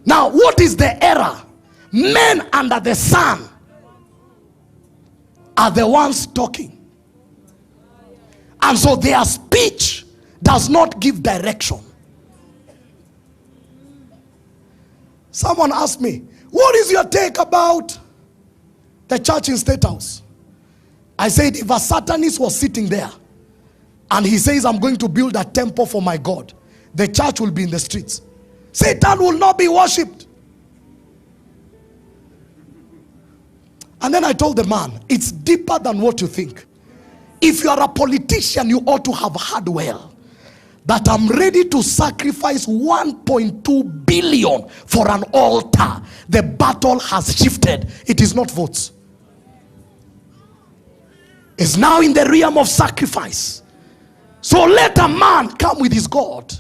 Now, what is the error? Men under the sun are the ones talking. And so their speech does not give direction. Someone asked me, what is your take about the church in Statehouse? I said, if a Satanist was sitting there and he says, I'm going to build a temple for my God, the church will be in the streets. Satan will not be worshipped. And then I told the man, it's deeper than what you think. If you are a politician, you ought to have heard well that I'm ready to sacrifice 1.2 billion for an altar. The battle has shifted. It is not votes. It's now in the realm of sacrifice. So let a man come with his God.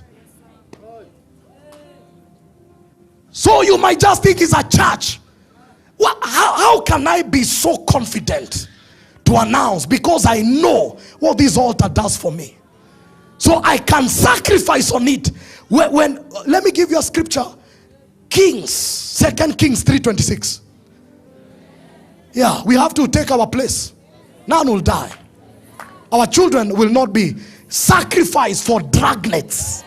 So you might just think it's a church. Well, how can I be so confident to announce? Because I know what this altar does for me. So I can sacrifice on it. When let me give you a scripture. Kings, 2 Kings 3:26. Yeah, we have to take our place. None will die. Our children will not be sacrificed for dragnets.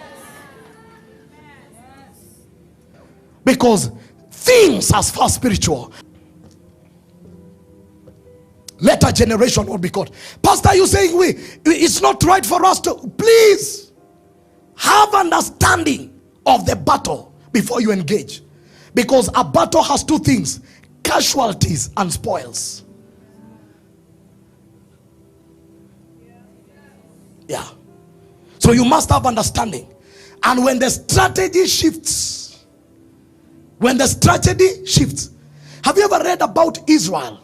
Because things as far spiritual. Let a generation not be caught. Pastor, you saying it's not right for us to. Please have understanding of the battle before you engage. Because a battle has two things: casualties and spoils. Yeah. So you must have understanding. And when the strategy shifts, have you ever read about Israel?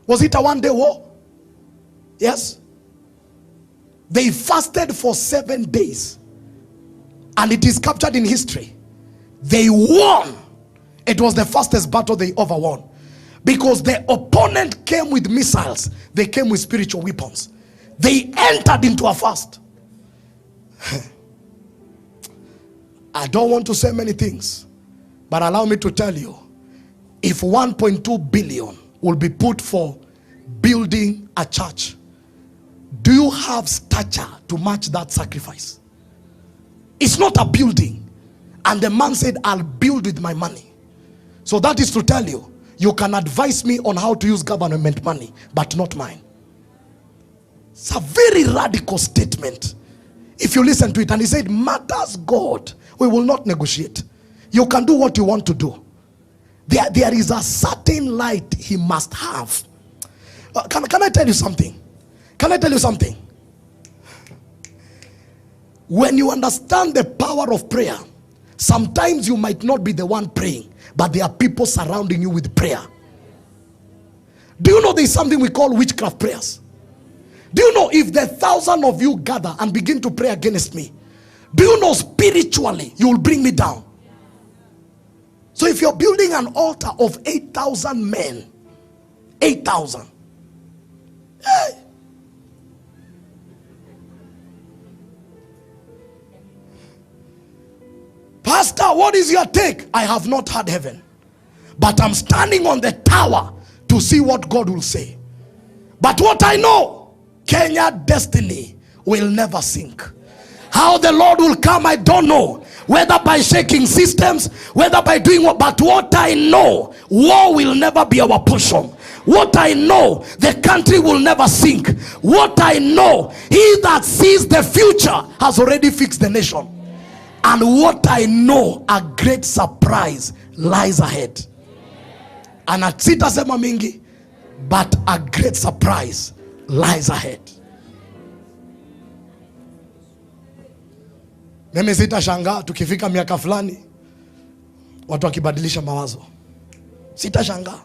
Was it a one-day war? Yes. They fasted for 7 days. And it is captured in history. They won. It was the fastest battle they ever won. Because the opponent came with missiles. They came with spiritual weapons. They entered into a fast. I don't want to say many things, but allow me to tell you, if 1.2 billion will be put for building a church, do you have stature to match that sacrifice? It's not a building. And the man said, I'll build with my money. So that is to tell you, you can advise me on how to use government money, but not mine. It's a very radical statement. If you listen to it, and he said, matters God, we will not negotiate. You can do what you want to do. There is a certain light he must have. Can I tell you something? Can I tell you something? When you understand the power of prayer, sometimes you might not be the one praying, but there are people surrounding you with prayer. Do you know there is something we call witchcraft prayers? Do you know if the 1,000 of you gather and begin to pray against me, do you know spiritually you will bring me down? So if you're building an altar of 8,000 men, 8,000, hey. Pastor, what is your take? I have not heard heaven, but I'm standing on the tower to see what God will say. But what I know, Kenya destiny will never sink. How the Lord will come, I don't know. Whether by shaking systems, whether by doing what, but what I know, war will never be our portion. What I know, the country will never sink. What I know, he that sees the future has already fixed the nation. And what I know, a great surprise lies ahead. And at sita sema mingi, but a great surprise lies ahead. Mimi sitashangaa tukifika miaka fulani watu wakibadilisha mawazo. Sitashangaa.